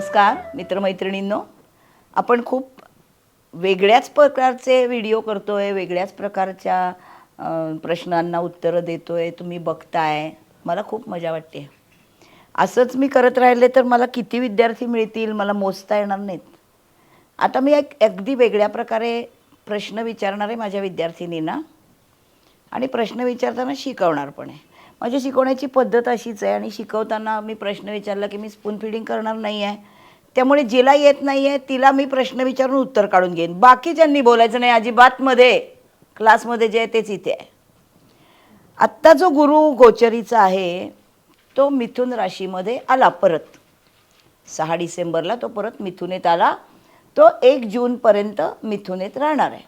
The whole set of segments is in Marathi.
नमस्कार मित्रमैत्रिणींनो, आपण खूप वेगळ्याच प्रकारचे व्हिडिओ करतोय, वेगळ्याच प्रकारच्या प्रश्नांना उत्तरं देतोय. तुम्ही बघताय, मला खूप मजा वाटते. असंच मी करत राहिले तर मला किती विद्यार्थी मिळतील मला मोजता येणार नाहीत. आता मी एक अगदी वेगळ्या प्रकारे प्रश्न विचारणार आहे माझ्या विद्यार्थिनींना आणि प्रश्न विचारताना शिकवणार पण आहे. माझी शिकवण्याची पद्धत अशीच आहे आणि शिकवताना मी प्रश्न विचारला की मी स्पून फीडिंग करणार नाही आहे. त्यामुळे जिला येत नाही आहे तिला मी प्रश्न विचारून उत्तर काढून घेईन. बाकीच्यांनी बोलायचं नाही अजिबात. मध्ये क्लासमध्ये जे आहे तेच इथे आहे. आत्ता जो गुरु गोचरीचा आहे तो मिथुन राशीमध्ये आला परत. 6 डिसेंबरला तो परत मिथुनेत आला. तो 1 जूनपर्यंत मिथुनेत राहणार आहे.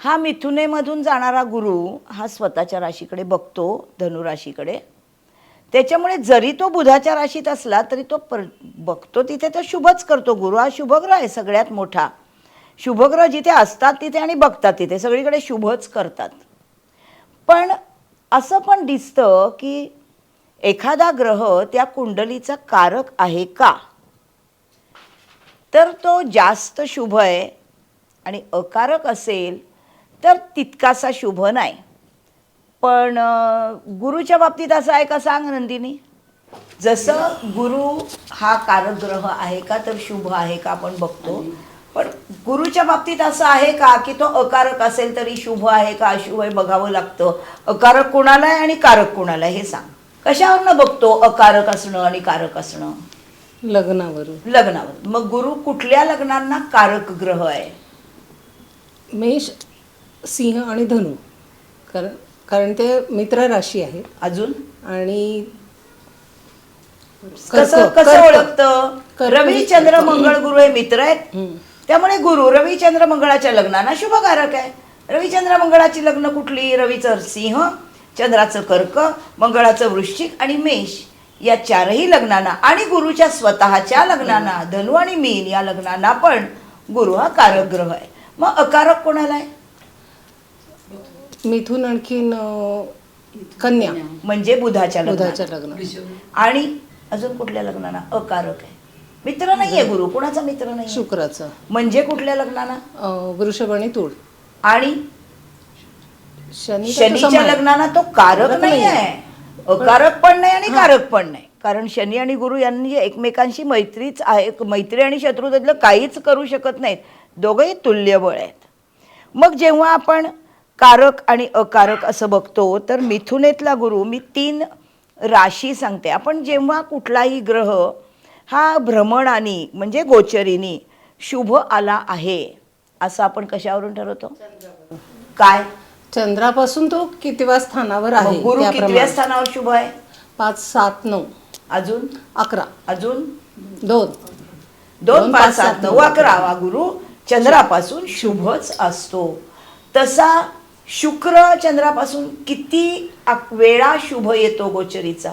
हा मिथुनेमधून जाणारा गुरु हा स्वतःच्या राशीकडे बघतो, धनुराशीकडे. त्याच्यामुळे जरी तो बुधाच्या राशीत असला तरी तो बघतो तिथे तो शुभच करतो. गुरु हा शुभग्रह आहे सगळ्यात मोठा. शुभग्रह जिथे असतात तिथे आणि बघतात तिथे सगळीकडे शुभच करतात. पण असं पण दिसतं की एखादा ग्रह त्या कुंडलीचा कारक आहे का, तर तो जास्त शुभ आहे आणि अकारक असेल तर तितकासा शुभ नाही. पण गुरुच्या बाबतीत असं आहे का सांग नंदिनी? जसं गुरु हा कारक ग्रह आहे का तर शुभ आहे का आपण बघतो. पण गुरुच्या बाबतीत असं आहे का की तो अकारक असेल तरी शुभ आहे का अशुभ आहे बघावं लागतं. अकारक कोणाला आहे आणि कारक कोणाला आहे हे सांग. कशावरनं बघतो अकारक असणं आणि कारक असणं? लग्नावरून. लग्नावर. मग गुरु कुठल्या लग्नांना कारक ग्रह आहे? मेष, सिंह आणि धनु. कारण ते मित्र राशी आहेत. अजून आणि कसं कसं ओळखतं? रवी चंद्र मंगळ गुरु हे मित्र आहेत. त्यामुळे गुरु रवी चंद्र मंगळाच्या लग्नांना शुभकारक आहे. रवी चंद्र मंगळाची लग्न कुठली? रवीचं सिंह, चंद्राचं कर्क, मंगळाचं वृश्चिक आणि मेष या चारही लग्नांना आणि गुरुच्या स्वतःच्या लग्नांना धनु आणि मीन या लग्नांना पण गुरु हा कारक ग्रह आहे. मग अकारक कोणाला आहे? मिथुन आणखीन कन्या म्हणजे बुधाच्या बुधाच्या लग्नाला. लग्न. आणि अजून कुठल्या लग्नांना अकारक आहे? मित्र नाहीये गुरु. कुणाचा मित्र नाही? शुक्राचं. म्हणजे कुठल्या लग्नाला? वृषभ आणि तूळ. आणि शनीच्या शनी लग्नाला तो कारक नाही आहे. अकारक पण नाही आणि कारक पण नाही. कारण शनी आणि गुरु यांनी एकमेकांशी मैत्रीच आहे. मैत्री आणि शत्रू त्यातलं काहीच करू शकत नाहीत. दोघंही तुल्यबळ आहेत. मग जेव्हा आपण कारक आणि अकारक असं बघतो तर मिथुनेतला गुरु, मी 3 राशी सांगते. आपण जेव्हा कुठलाही ग्रह हा भ्रमणानी म्हणजे गोचरीनी शुभ आला आहे असं आपण कशावरून ठरवतो? काय? चंद्रापासून तो कितव्या स्थानावर आहे? गुरु कितव्या स्थानावर शुभ आहे? 5, 7, 9. अजून 11. अजून 2, 2, 5, 7, 9, 11 वा गुरु चंद्रापासून शुभच असतो. तसा शुक्र चंद्रापासून किती वेळा शुभ येतो गोचरीचा?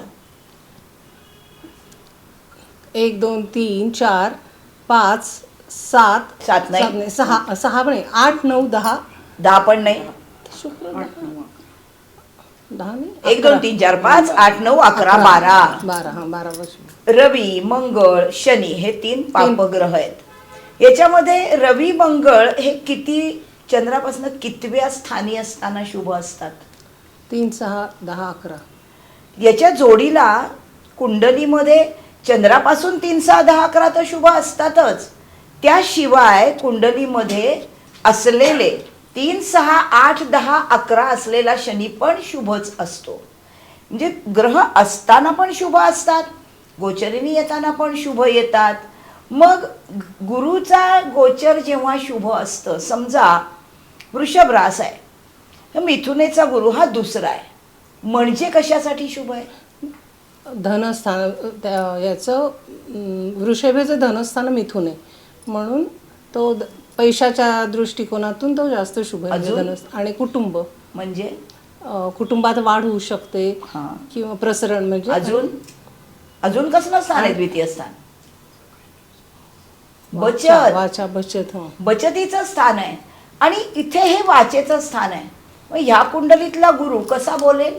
1, 2, 3, 4, 5, 7. 7 नाही, 6 पण 8, 9, 10. 10 पण नाही. शुक्र 10 नाही. 1, 2, 3, 4, 5, 8, 9, 11, 12. 12. हा 12 वर्ष. रवी, मंगळ, शनी हे 3 पापग्रह आहेत. याच्यामध्ये रवी मंगळ हे किती चंद्रापासून कितव्या स्थानी असताना शुभ असतात? 3, 6, 10, 11. याच्या जोडीला कुंडलीमध्ये चंद्रापासून 3, 6, 10, 11 तर शुभ असतातच. त्याशिवाय कुंडलीमध्ये असलेले 3, 6, 8, 10, 11 असलेला शनी पण शुभच असतो. म्हणजे ग्रह असताना पण शुभ असतात, गोचरीने येताना पण शुभ येतात. मग गुरुचा गोचर जेव्हा शुभ असतं, समजा वृषभ रास आहे, मिथुनेचा गुरु हा दुसरा आहे, म्हणजे कशासाठी शुभ आहे? धनस्थान याचं वृषभेचं धनस्थान मिथुन आहे म्हणून तो पैशाच्या दृष्टिकोनातून तो जास्त शुभ आहे. आणि कुटुंब म्हणजे कुटुंबात वाढ होऊ शकते किंवा प्रसरण. म्हणजे अजून अजून कसलं स्थान आहे? द्वितीय स्थान बचत. बचतीचं स्थान आहे आणि इथे हे वाचेचं स्थान आहे. मग ह्या कुंडलीतला गुरु कसा बोलेल?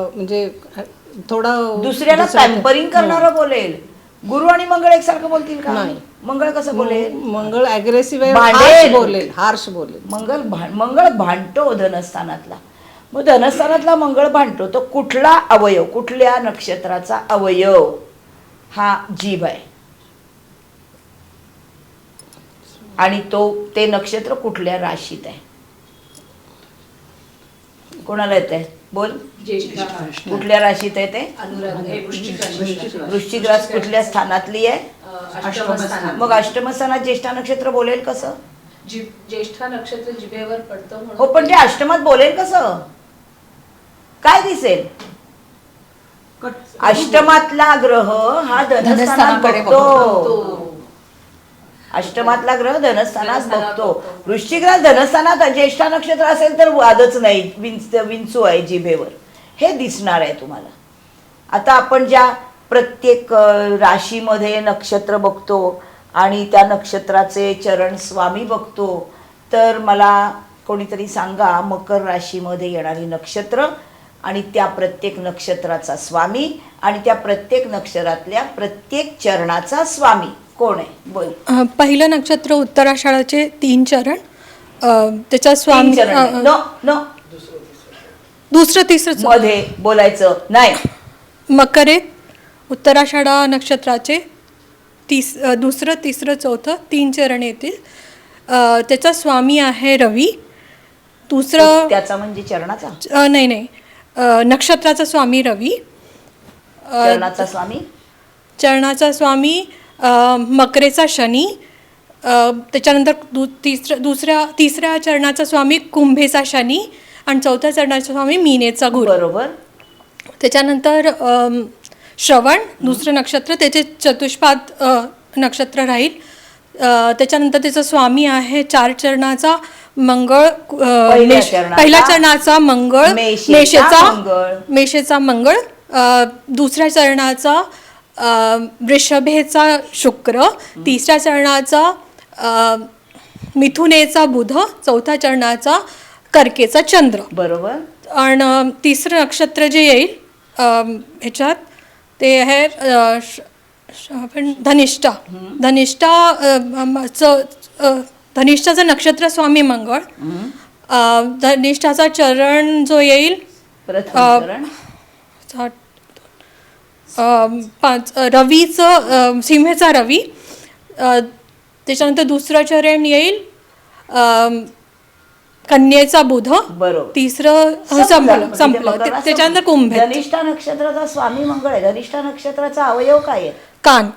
म्हणजे थोडं दुसऱ्याला पॅम्परिंग करणारं बोलेल. गुरु आणि मंगळ एकसारखं बोलतील का? नाही. मंगळ कसं बोलेल? मंगळ अग्रेसिव्ह भांडेल. हार्श बोलेल. मंगळ भांडतो धनस्थानातला. मग धनस्थानातला मंगळ भांडतो तो कुठला अवयव, कुठल्या नक्षत्राचा अवयव? हा जीभ आहे. आणि ते नक्षत्र कुठल्या राशीत आहे? कोणाला येत आहे? बोल. कुठल्या राशीत आहे ते? वृश्चिक रास कुठल्या स्थानातली आहे? मग अष्टम स्थानात ज्येष्ठा नक्षत्र बोलेल कसं? ज्येष्ठा नक्षत्र जिभेवर पडतं म्हणून. हो, पण ते अष्टमात बोलेल कसं? काय दिसेल? अष्टमातला ग्रह हा धनस्थानात बघतो. अष्टमातला ग्रह धनस्थानात बघतो. वृश्चिक रास धनस्थानात ज्येष्ठा नक्षत्र असेल तर वादच नाही, विंचू आहे जिभेवर, हे दिसणार आहे तुम्हाला. आता आपण ज्या प्रत्येक राशीमध्ये नक्षत्र बघतो आणि त्या नक्षत्राचे चरण स्वामी बघतो, तर मला कोणीतरी सांगा मकर राशीमध्ये येणारी नक्षत्र आणि त्या प्रत्येक नक्षत्राचा स्वामी आणि त्या प्रत्येक नक्षत्रातल्या प्रत्येक चरणाचा स्वामी कोण आहे? बोल. पहिलं नक्षत्र उत्तराषाढाचे 3 चरण, त्याच्या स्वामी दुसरं तिसरं मध्ये बोलायचं नाही. मकरे उत्तराषाढा नक्षत्राचे दुसरं तिसरं चौथं 3 चरण येतील. त्याचा स्वामी आहे रवी. दुसरं त्याचा म्हणजे चरणाचा नाही नक्षत्राचा स्वामी रवी. चरणाचा स्वामी चरणाचा स्वामी मकरेचा शनी. त्याच्यानंतर तिसऱ्या चरणाचा स्वामी कुंभेचा शनी आणि चौथ्या चरणाचा स्वामी मीनेचा गुरु. बरोबर. त्याच्यानंतर श्रवण दुसरं नक्षत्र, त्याचे चतुष्पाद नक्षत्र राहील. त्याच्यानंतर त्याचा स्वामी आहे 4 चरणाचा मंगळ. पहिल्या चरणाचा मंगळ मेषेचा मंगळ. दुसऱ्या चरणाचा वृषभेचा शुक्र. तिसऱ्या चरणाचा मिथुनेचा बुध. चौथ्या चरणाचा कर्केचा चंद्र. बरोबर. आणि तिसरं नक्षत्र जे येईल ह्याच्यात ते आहे धनिष्ठा. धनिष्ठाचं नक्षत्र स्वामी मंगळ. धनिष्ठाचा चरण जो येईल रवीचं सिंहेचा रवी. त्याच्यानंतर दुसरं चरण येईल कन्येचा बुध. बरोबर. तिसरं संपलं. त्याच्यानंतर कुंभ. धनिष्ठा नक्षत्राचा स्वामी मंगळ आहे. धनिष्ठा नक्षत्राचा अवयव काय आहे? कान.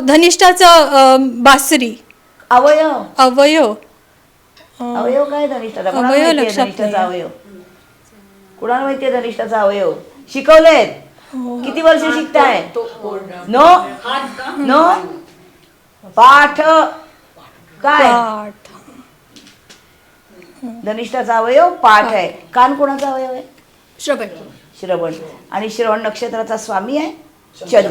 धनिष्ठाचं बासरी. अवयव अवयव काय धनिष्ठाचा? धनिष्ठाचा अवयव कुणाला माहितीये? धनिष्ठाचा अवयव शिकवलेत? किती वर्ष शिकताय? नो पाठ काय? धनिष्ठाचा अवयव पाठ आहे. कान कोणाचा अवयव आहे? श्रवण. आणि श्रवण नक्षत्राचा स्वामी आहे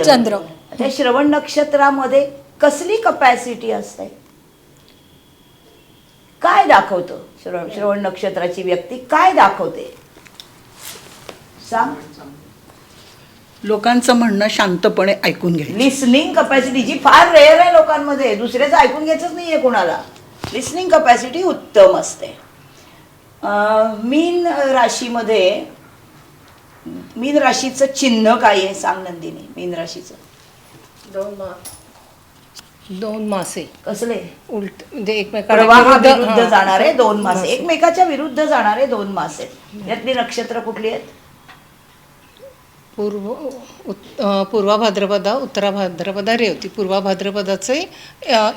चंद्र. त्या श्रवण नक्षत्रामध्ये कसली कपॅसिटी असते? काय दाखवतो श्रवण नक्षत्राची व्यक्ती? काय दाखवते सांग? लोकांचं म्हणणं शांतपणे ऐकून घ्यायचं. लिसनिंग कपॅसिटी जी फार रेअर आहे लोकांमध्ये. दुसऱ्याचं ऐकून घ्यायचंच नाहीये कोणाला. लिसनिंग कपॅसिटी उत्तम असते. मीन राशीमध्ये मीन राशीचं चिन्ह काय आहे सांग नंदिनी? मीन राशीचं 2 मासे कसले? उलट म्हणजे प्रवाहाविरुद्ध जाणारे 2 मासे. एकमेकाच्या विरुद्ध जाणारे 2 मासे. यातली नक्षत्र कुठली आहेत? पूर्वा भाद्रपदा, उत्तरा भाद्रपदा, रेवती. पूर्वा भाद्रपदाचे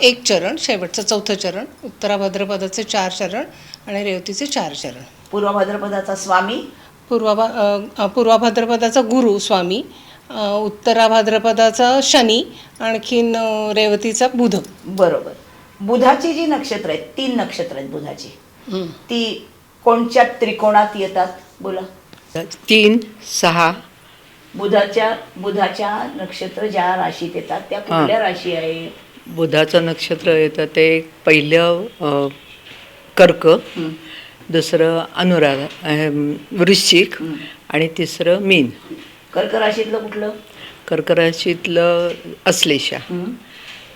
1 चरण, शेवटचं 4थं चरण. उत्तरा भाद्रपदाचे 4 चरण आणि रेवतीचे 4 चरण. पूर्व भाद्रपदाचा स्वामी पूर्वा भाद्रपदाचा गुरु स्वामी. उत्तरा भाद्रपदाचा शनी. आणखीन रेवतीचा बुध. बरोबर. बुधाची जी नक्षत्र आहेत 3 नक्षत्र आहेत बुधाची, ती कोणत्या त्रिकोणात येतात? बोला. 3, 6. बुधाच्या नक्षत्र ज्या राशीत येतात त्या कुठल्या राशी आहे? बुधाचं नक्षत्र येतं ते पहिलं कर्क, दुसरं अनुराग वृश्चिक आणि तिसरं मीन. कर्क राशीतलं कुठलं? कर्क राशीतलं अश्लेषा हं?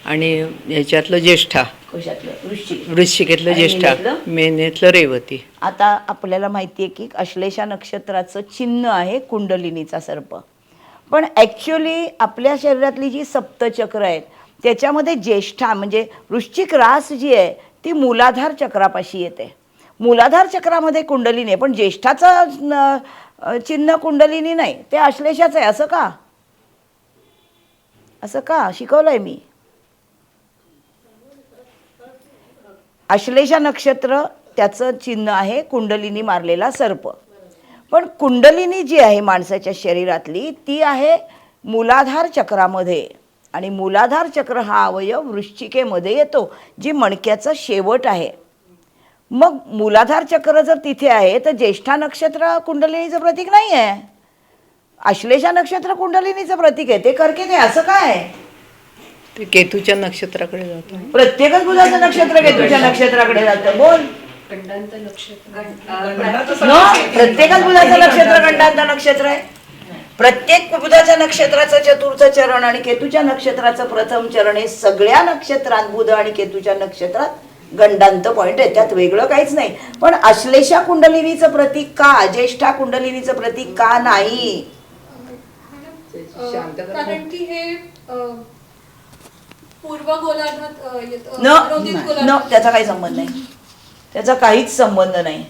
आणि ह्याच्यातलं ज्येष्ठा, कशातलं? वृश्चिक. वृश्चिकेतलं आणि ज्येष्ठा, मेनेतलं? मेनेतलं रेवती. आता आपल्याला माहिती आहे की अश्लेषा नक्षत्राचं चिन्ह आहे कुंडलिनीचा सर्प. पण ॲक्च्युली आपल्या शरीरातली जी सप्तचक्र आहेत त्याच्यामध्ये ज्येष्ठा म्हणजे वृश्चिक रास जी आहे ती मूलाधार चक्रापाशी येते. मूलाधार चक्रामध्ये कुंडलिनी आहे, पण ज्येष्ठाचं चिन्ह कुंडलिनी नाही, ते अश्लेषाचं आहे. असं का? असं का शिकवलंय मी? अश्लेषा नक्षत्र त्याचं चिन्ह आहे कुंडलिनी मारलेला सर्प. पण कुंडलिनी जी आहे माणसाच्या शरीरातली ती आहे मूलाधार चक्रामध्ये, आणि मूलाधार चक्र हा अवयव वृश्चिकेमध्ये येतो, जी मणक्याचं शेवट आहे. मग मूलाधार चक्र जर तिथे आहे तर ज्येष्ठा नक्षत्र कुंडलिनीचं प्रतीक नाही आहे, अश्लेषा नक्षत्र कुंडलिनीचं प्रतीक आहे. ते कर्के ते असं काय? ते केतूच्या नक्षत्राकडे जातं. प्रत्येकच बुधाचं नक्षत्र केतूच्या नक्षत्राकडे जातं. बोल. गंडांत नक्षत्र प्रत्येकच बुधाचं नक्षत्र गंडांत नक्षत्र आहे. प्रत्येक बुधाच्या नक्षत्राचं चतुर्थ चरण आणि केतूच्या नक्षत्राचं प्रथम चरण हे सगळ्या नक्षत्रात बुध आणि केतूच्या नक्षत्रात गंडांत पॉइंट आहे, त्यात वेगळं काहीच नाही. पण अश्लेषा कुंडलिनीचं प्रतीक का, ज्येष्ठा कुंडलिनीचं प्रतीक का नाही? कारण की हे पूर्व गोलार्धात येतं, न रोदित न गोलार्धात. त्याचा काही संबंध नाही, त्याचा काहीच संबंध नाही.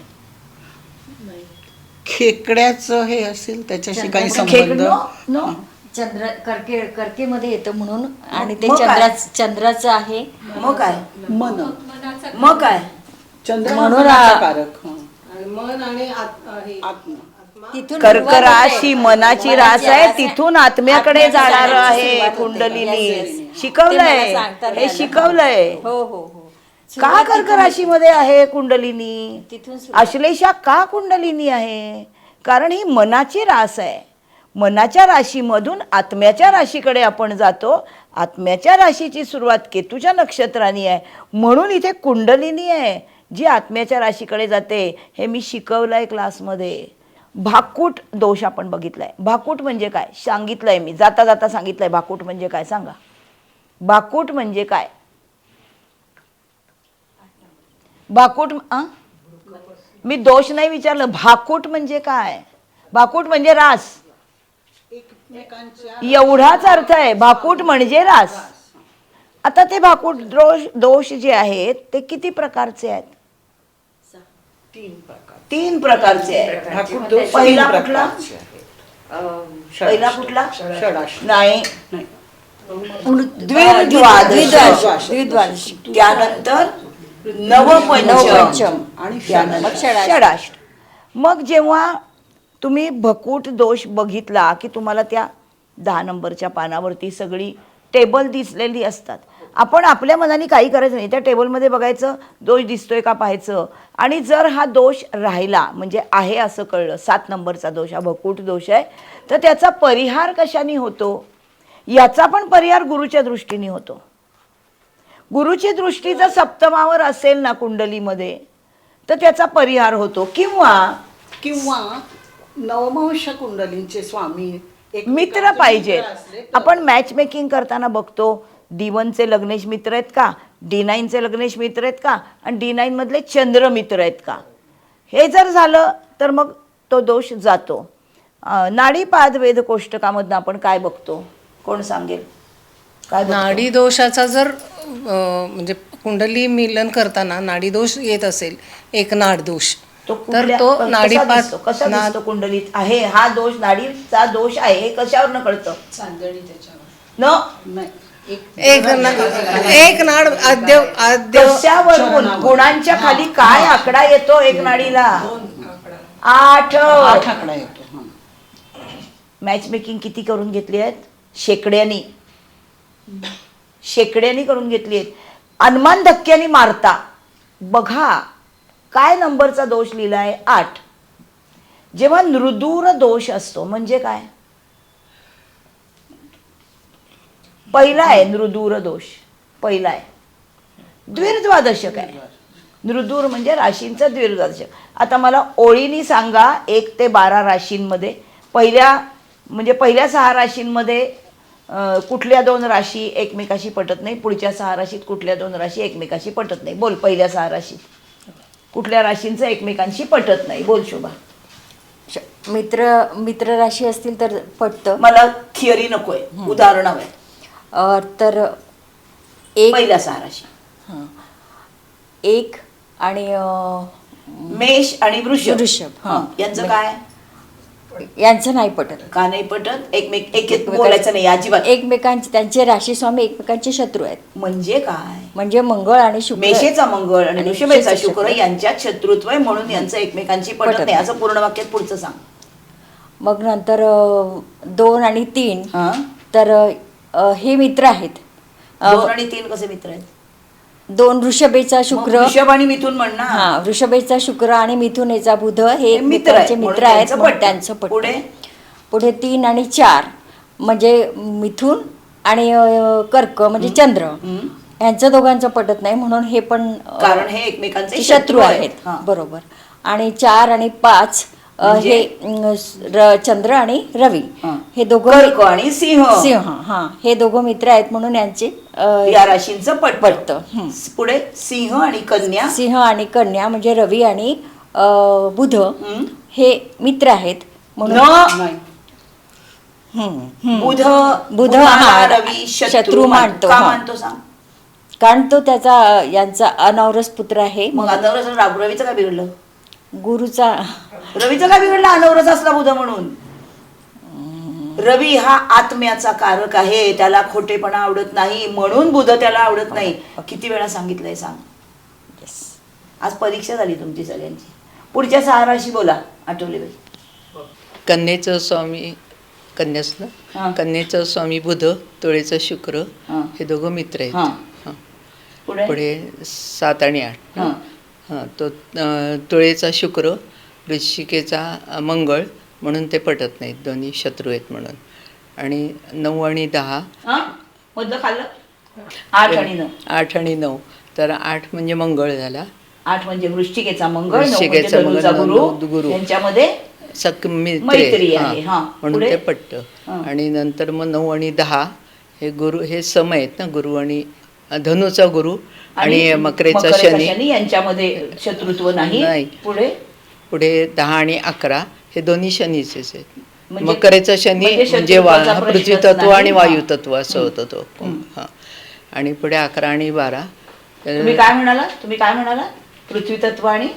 खेकड्याचं हे असेल त्याच्याशी काही खेक संबंध? नो चंद्र कर्केमध्ये येतं म्हणून, आणि ते मग काय? चंद्राचं आहे मग काय? मन. मग काय? चंद्र म्हणून मनाचा कारक. हं. मन आणि आत्मा. तिथून कर्क सुरुवात रास होते. ही मनाची रास आहे, तिथून आत्म्याकडे जाणार आहे कुंडलिनी. शिकवलंय, हे शिकवलंय. हो हो हो. का कर्क राशीमध्ये आहे कुंडलिनी? तिथून सुरुवात. अश्लेषा का कुंडलिनी आहे? कारण ही मनाची रास आहे. मनाच्या राशीमधून आत्म्याच्या राशीकडे आपण जातो. आत्म्याच्या राशीची सुरुवात केतूच्या नक्षत्राने आहे, म्हणून इथे कुंडलिनी आहे जी आत्म्याच्या राशीकडे जाते. हे मी शिकवलंय क्लासमध्ये. भाकूट दोष आपण बघितलाय. भाकूट म्हणजे काय सांगितलंय मी, जाता जाता सांगितलंय. भाकूट म्हणजे काय सांगा? भाकूट म्हणजे काय? भाकूट मी दोष नाही विचारलं. भाकूट म्हणजे काय? भाकूट म्हणजे रास, एवढाच अर्थ आहे. भाकूट म्हणजे रास. आता ते भाकूट दोष जे आहेत ते किती प्रकारचे आहेत? 3 प्रकारचे आहेत. भाकूट दोष पहिला तीन कुठला? प्रकारचे आहेत. पहिला कुठला? षडाष्ट. नाही, नाही. द्विद्वादश. त्यानंतर नवपंचम आणि त्यानंतर षडाष्ट. मग जेव्हा तुम्ही भकूट दोष बघितला की तुम्हाला त्या 10 नंबरच्या पानावरती सगळी टेबल दिसलेली असतात. आपण आपल्या मनाने काही करायचं नाही, त्या टेबलमध्ये बघायचं दोष दिसतोय का पाहायचं. आणि जर हा दोष राहिला म्हणजे आहे असं कळलं, 7 नंबरचा दोष हा भकूट दोष आहे, तर त्याचा परिहार कशाने होतो? याचा पण परिहार गुरुच्या दृष्टीने होतो. गुरुची दृष्टी जर सप्तमावर असेल ना कुंडलीमध्ये तर त्याचा परिहार होतो. किंवा नवमांश कुंडलींचे स्वामी मित्र पाहिजेत. आपण मॅच मेकिंग करताना बघतो D1चे लग्नेश मित्र आहेत का, D9चे लग्नेश मित्र आहेत का, आणि D9 मधले चंद्र मित्र आहेत का. हे जर झालं तर मग तो दोष जातो. नाडीपाद वेद कोष्टकामधनं आपण काय बघतो, कोण सांगेल? काय बघतो? नाडी दोषाचा जर म्हणजे कुंडली मिलन करताना नाडी दोष येत असेल, एक नाड दोष, तो तर कुठल्या- तो कसा नाडीपाद दिसतो? कसा दिसतो कुंडलीत आहे हा दोष, नाडीचा दोष आहे, हे कशावरनं कळतं? चांदणी त्याच्यावर. नाही. एक नाड आद्य कशावरून? गुणांच्या खाली काय आकडा येतो एक नाडीला? 8. 8 आकडा येतो. हं. मॅच मेकिंग किती करून घेतली आहेत? शेकड्यांनी करून घेतली आहेत. अनुमान धक्क्याने मारता. बघा काय नंबरचा दोष लिहिलाय? 8. जेव्हा नृदूर दोष असतो म्हणजे काय? पहिला आहे नृदूर दोष, पहिला आहे. द्विर्द्वादशक आहे. नृदूर म्हणजे राशींचं द्विर्द्वादशक. आता मला ओळीनी सांगा 1 ते 12 राशींमध्ये पहिल्या म्हणजे पहिल्या 6 राशींमध्ये कुठल्या 2 राशी एकमेकाशी पटत नाही, पुढच्या 6 राशीत कुठल्या 2 राशी एकमेकाशी पटत नाही. बोल, पहिल्या 6 राशीत कुठल्या राशींचं एकमेकांशी पटत नाही? बोल शोभा. मित्र राशी असतील तर पटतं. मला थिअरी नकोय, उदाहरण हवंय. तर एक पहिल्या 6 राशी हां. एक आणि मेष आणि वृषभ. वृषभ, हां. यांचं काय? यांचं नाही पटत. का नाही पटत? एक बोलायचं नाही अजिबात. एकमेकांचे त्यांचे राशी स्वामी एकमेकांचे शत्रू आहेत. म्हणजे काय? म्हणजे मंगळ आणि शुक्र. मेषेचा मंगळ आणि आणि वृषभेचा वृषभेचा शुक्र शुक्र यांच्यात शत्रुत्व आहे, म्हणून यांचं एकमेकांशी पटत पटत नाही. असं पूर्ण वाक्यात पुढचं सांग. मग नंतर 2 आणि 3 हा? तर हे मित्र आहेत. 2 आणि 3 कसे मित्र आहेत? 2 वृषभेचा मग शुक्र. वृषभ आणि मिथुन म्हण ना. हा, वृषभेचा शुक्र आणि मिथुनेचा बुध हे हे मित्र आहेत, एकमेकांचे म्हणून मित्र आहेत, त्यांचं म्हणून पटतं. त्यांचं पटतं. पुढे? पुढे 3 आणि 4 म्हणजे मिथुन आणि कर्क म्हणजे चंद्र यांचं दोघांचं पटत नाही, म्हणून हे पण कारण हे एकमेकांचे शत्रू आहेत. हा. बरोबर. आणि 4 आणि 5 म्हणजे? हे चंद्र आणि रवी हा. हे दोघं कर्क आणि सिंह सिंह, हा, हे दोघं मित्र आहेत, म्हणून यांचे या राशींचं पटतं. पटतं. पुढे सिंह आणि कन्या. सिंह आणि कन्या म्हणजे रवी आणि बुध हे मित्र आहेत, म्हणून नाही. बुध बुध बुधाला हा रवी शत्रू मानतो. का हा. मानतो सांग? कारण तो यांचा अनौरस पुत्र आहे. मग अनवरस रवीचं काय बिघडलं? गुरुचा रवीचं काय बिघडलं अनवरस असला बुध म्हणून? रवी हा आत्म्याचा कारक आहे, त्याला खोटेपणा आवडत नाही, म्हणून बुध त्याला आवडत नाही. किती वेळा सांगितलंय सांग? आज परीक्षा झाली तुमची सगळ्यांची. पुढच्या 6 राशी बोला, आठवले बाई. कन्येचं स्वामी कन्याच हा. ना, कन्येचं स्वामी बुध, तुळेचं शुक्र हा. हे दोघं मित्र आहेत. हा. हां. पुढे? पुढे 7 आणि 8. हा. हां, तो तुळेचा शुक्र, वृश्चिकेचा मंगळ, म्हणून ते पटत नाहीत, दोन्ही शत्रू आहेत म्हणून. आणि 9 आणि 10. हा? मधलं खाल्लं? 8 आणि 9. 8 आणि 9 तर 8 म्हणजे मंगळ झाला. 8 म्हणजे वृश्चिकेचा मंगळ, 9 म्हणजे वृश्चिकेचा धनुचा मंगळ, गुरु. यांच्यामध्ये मैत्री आहे. हा. म्हणून पुढे? ते पटतं. हा. आणि नंतर मग 9 आणि 10 हे गुरु, हे सम आहेत ना, गुरु आणि धनुचा गुरु आणि मकरेचा शनी यांच्यामध्ये शत्रुत्व नाही. नाही. पुढे 10 आणि 11 हे दोन्ही शनीचेच आहेत. म्हणजे- मकरेचा शनी म्हणजे म्हणजे शत्रुत्वाचा हा प्रश्नच पृथ्वी तत्व नाही. आणि हा. वायू तत्व असं होतं तो. हां. आणि पुढे 11 आणि 12 तुम्ही काय म्हणाला? पृथ्वी तत्व आणि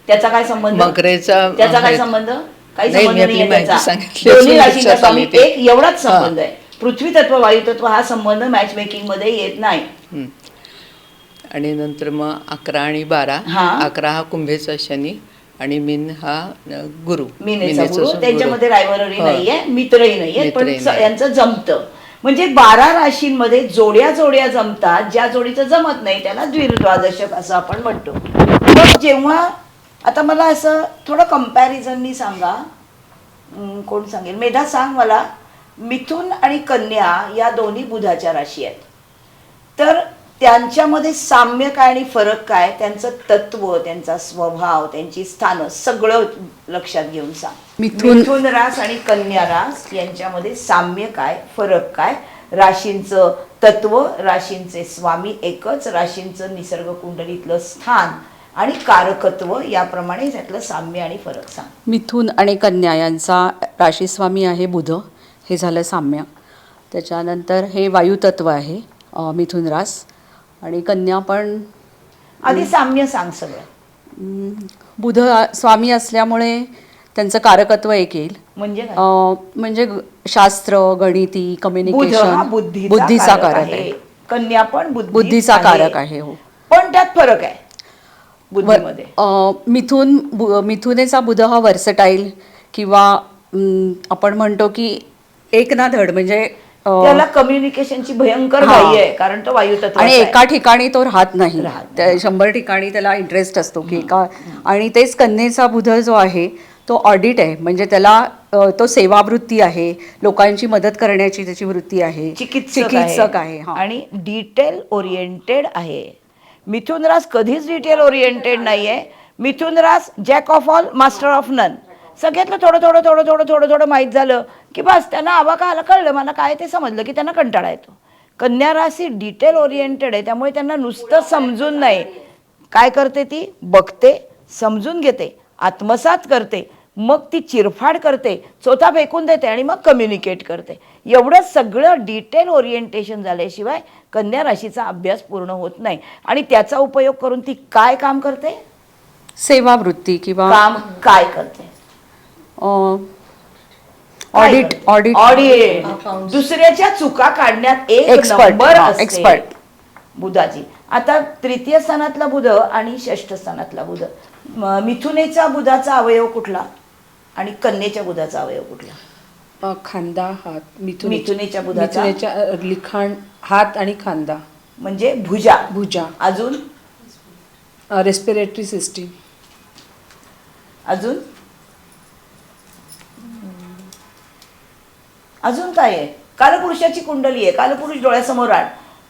त्याचा काय संबंध? त्याचा काय संबंध? काही नाही, संबंध मी नाहीये आपली माहिती त्याचा. सांगितली. दोन्ही लक्षात राशींचा स्वामी आली ते. एक एवढाच संबंध आहे. पृथ्वी तत्व वायू तत्व हा संबंध मॅच मेकिंग मध्ये येत नाही. हं. आणि नंतर मग 11 आणि 12 हा. 11 हा कुंभेचा शनी आणि मीन हा गुरु. मीनेचा गुरु. गुरु. त्यांच्यामध्ये रायवलरी हा. नाहीये, मित्रही नाहीये, पण मित्रही नाही. यांचं जमतं. म्हणजे 12 राशींमध्ये जोड्या जमतात. ज्या जोडीचं जमत नाही त्याला द्विर्द्वादशक असं आपण म्हणतो. मग जेव्हा आता मला असं थोडं कंपॅरिझननी सांगा, कोण सांगेल? मेधा सांग मला. मिथुन आणि कन्या या दोन्ही बुधाच्या राशी आहेत, तर त्यांच्यामध्ये साम्य काय आणि फरक काय? त्यांचं तत्व, त्यांचा स्वभाव, त्यांची स्थानं सगळं लक्षात घेऊन सांग. मिथुन रास आणि कन्या रास यांच्यामध्ये साम्य काय, फरक काय? राशींचं तत्व, राशींचे स्वामी एकच, राशींचं निसर्ग कुंडलीतलं स्थान आणि कारकत्व, याप्रमाणे त्यातलं साम्य आणि फरक सांग. मिथुन आणि कन्या यांचा राशीस्वामी आहे बुध, हे झालं साम्य. त्याच्यानंतर हे वायुतत्व आहे मिथुन रास, आणि कन्या पण आधी साम्य सांग सगळं. बुध स्वामी असल्यामुळे त्यांचं कारकत्व एक येईल. म्हणजे काय? म्हणजे शास्त्र, गणिती, बुध हा कम्युनिकेशन, बुद्धीचा कारक आहे. कन्या पण बुद्धीचा कारक आहे. हो. पण त्यात फरक आहे बुद्धीमध्ये. मिथुनेचा बुध हा वर्सटाईल किंवा आपण म्हणतो की एक ना धड, म्हणजे त्याला कम्युनिकेशनची भयंकर हा. घाई आहे, कारण तो वायुतत्व आणि एका ठिकाणी तो राहत नाही. राहत त्या 100 ठिकाणी त्याला इंटरेस्ट असतो की एका. आणि तेच कन्येचा बुध जो आहे तो ऑडिट आहे, म्हणजे त्याला तो सेवावृत्ती आहे, लोकांची मदत करण्याची त्याची वृत्ती आहे, चिकित्सक आहे. हा. आणि डिटेल ओरिएंटेड आहे. मिथुन रास कधीच डिटेल ओरिएंटेड नाहीये. मिथुन रास jack of all master of none, सगळ्यातलं थोडं थोडं थोडं थोडं थोडं थोडं माहीत झालं की बस त्यांना आवाकाला कळलं, मला काय ते समजलं की त्यांना कंटाळा येतो. कन्या राशी डिटेल ओरिएंटेड आहे, त्यामुळे त्यांना नुसतं समजून नाही, काय करते ती बघते, समजून घेते, आत्मसात करते, मग ती चिरफाड करते, चोथा फेकून देते आणि मग कम्युनिकेट करते. एवढं सगळं डिटेल ओरिएंटेशन झाल्याशिवाय कन्या राशीचा अभ्यास पूर्ण होत नाही. आणि त्याचा उपयोग करून ती काय काम करते, सेवावृत्ती किंवा काम काय करते, ऑडिट ऑडिट ऑडिट, दुसऱ्याच्या चुका काढण्यात एक Expert, नंबर हा, असते expert. बुधाची. आता तृतीय स्थानातला बुध आणि षष्ठ स्थानातला बुध, मिथुनेचा बुधाचा अवयव कुठला आणि कन्येच्या बुधाचा अवयव कुठला? खांदा, हात, मिथुनेच्या बुधाचा लिखाण, हात आणि खांदा, म्हणजे भुजा. भुजा, अजून रेस्पिरेटरी सिस्टीम, अजून अजून काय आहे? कालपुरुषाची कुंडली आहे, कालपुरुष डोळ्यासमोर आण.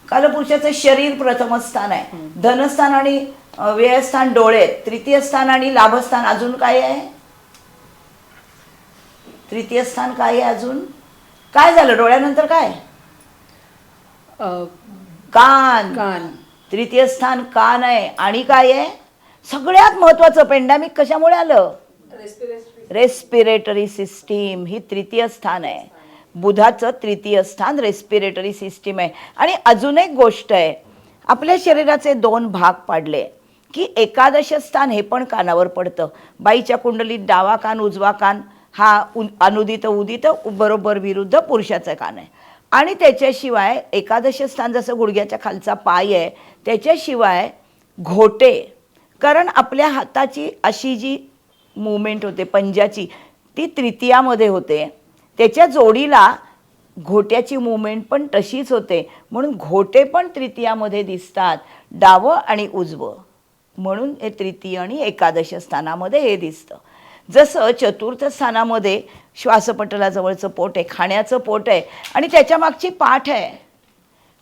कालपुरुषाचं शरीर प्रथम स्थान आहे, धनस्थान आणि व्ययस्थान डोळे, तृतीय स्थान आणि लाभस्थान. अजून काय आहे? तृतीय स्थान काय आहे? अजून काय झालं? डोळ्यानंतर काय? कान. कान, तृतीय स्थान कान आहे. आणि काय आहे? सगळ्यात महत्वाचं पेंडॅमिक कशामुळे आलं? रेस्पिरेटरी सिस्टीम ही तृतीय स्थान आहे. बुधाचं तृतीय स्थान रेस्पिरेटरी सिस्टीम आहे. आणि अजून एक गोष्ट आहे, आपल्या शरीराचे 2 भाग पाडले की एकादश स्थान हे पण कानावर पडतं. बाईच्या कुंडलीत डावा कान उजवा कान हा अनुदित उदित बरोबर विरुद्ध पुरुषाचा कान आहे. आणि त्याच्याशिवाय एकादश स्थान जसं गुडघ्याच्या खालचा पाय आहे, त्याच्याशिवाय घोटे, कारण आपल्या हाताची अशी जी मुवमेंट होते पंजाची ती तृतीयामध्ये होते, त्याच्या जोडीला घोट्याची मुवमेंट पण तशीच होते, म्हणून घोटे पण तृतीयामध्ये दिसतात, डावं आणि उजवं, म्हणून हे तृतीय आणि एकादश स्थानामध्ये हे दिसतं. जसं चतुर्थ स्थानामध्ये श्वासपटलाजवळचं पोट आहे, खाण्याचं पोट आहे आणि त्याच्या मागची पाठ आहे,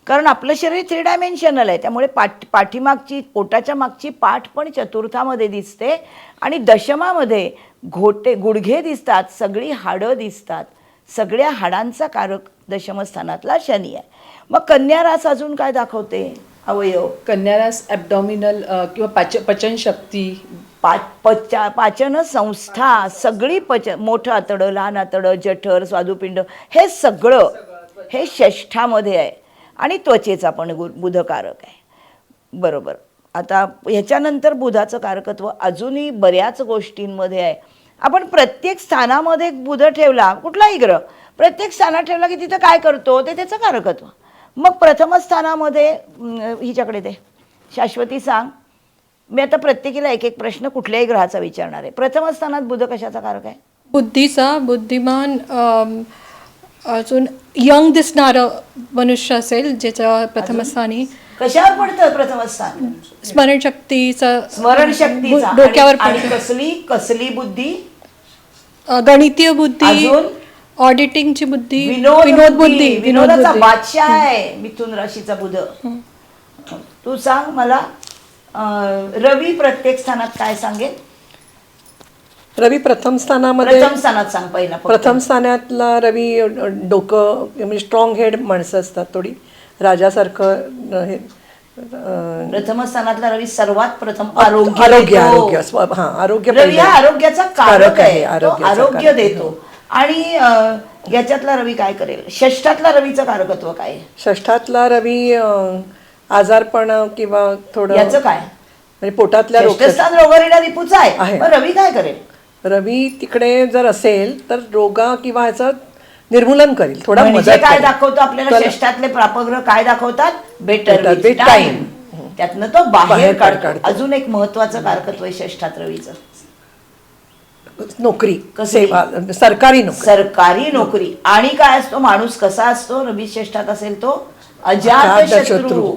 कारण आपलं शरीर 3 डायमेन्शनल आहे, त्यामुळे पाठीमागची पोटाच्या मागची पाठ पण चतुर्थामध्ये दिसते. आणि दशमामध्ये घोटे गुडघे दिसतात, सगळी हाडं दिसतात, सगळ्या हाडांचा कारक दशमस्थानातला शनी आहे. मग कन्या रास अजून काय दाखवते अवयव? कन्यारास ॲब्डॉमिनल किंवा पचनशक्ती, पाचन संस्था, सगळी मोठं आतडं, लहान आतडं, जठर, स्वादुपिंड, हे सगळं हे षष्ठामध्ये आहे. आणि त्वचेचा पण बुधकारक आहे, बरोबर. आता ह्याच्यानंतर बुधाचं कारकत्व अजूनही बऱ्याच गोष्टींमध्ये आहे. आपण प्रत्येक स्थानामध्ये बुध ठेवला, कुठलाही ग्रह प्रत्येक स्थानात ठेवला की तिथं काय करतो ते त्याचं कारकत्व. मग प्रथम स्थानामध्ये हिच्याकडे ते शाश्वती सांग, मी आता प्रत्येकीला एक एक प्रश्न कुठल्याही ग्रहाचा विचारणार आहे. प्रथम स्थानात बुध कशाचा कारक आहे? बुद्धीचा, बुद्धिमान, अजून यंग दिसणारं मनुष्य असेल ज्याच्या प्रथम स्थानी. कशावर पडतं प्रथम स्थान? स्मरणशक्तीचा, स्मरणशक्तीचा. डोक्यावर आणि पडतं. कसली बुद्धी? गणितीय बुद्धी, अजून ऑडिटिंगची बुद्धी, विनोद बुद्धी. विनोदाचा बुद्धी. बादशाह आहे मिथुन राशीचा बुध. तू सांग मला, रवी प्रत्येक स्थानात काय सांगेल? रवी प्रथम स्थानामध्ये, प्रथम स्थानात सांग पहिला फक्त. प्रथम स्थानातला रवी डोकं म्हणजे स्ट्रॉंग हेड माणसं असतात, थोडी राजासारखं हे. प्रथम स्थानातला रवी सर्वात प्रथम आरोग्य आरोग्य आरोग्य रवी हा आरोग्याचा कारक आहे, तो आरोग्याचा आरोग्य कारक. देतो. आणि याच्यातला रवी काय करेल? षष्ठातला रवीचं कारकत्व काय आहे? षष्ठातला रवी आजारपण किंवा थोडं याचं काय? म्हणजे पोटातल्या षष्ठस्थान रोगरीला रिपूचा आहे, आहे. मग रवी काय करेल? रवी तिकडे जर असेल तर रोगा किंवा ह्याचं निर्मूलन करेल, थोडा म्हणजे मदत काय करेल. दाखवतो आपल्याला? षष्ठातले प्रापग्रह काय दाखवतात? Better Better with with time. Time. त्यातनं तो बाहेर बाहेर काढतो. काढतो. अजून एक महत्वाचं कारकत्व आहे षष्ठात रवीचं, नोकरी, कसली? सेवा, सरकारी नोकरी. सरकारी नोकरी. आणि काय असतो? माणूस कसा असतो? रवी षष्ठात असेल तो अजात शत्रू.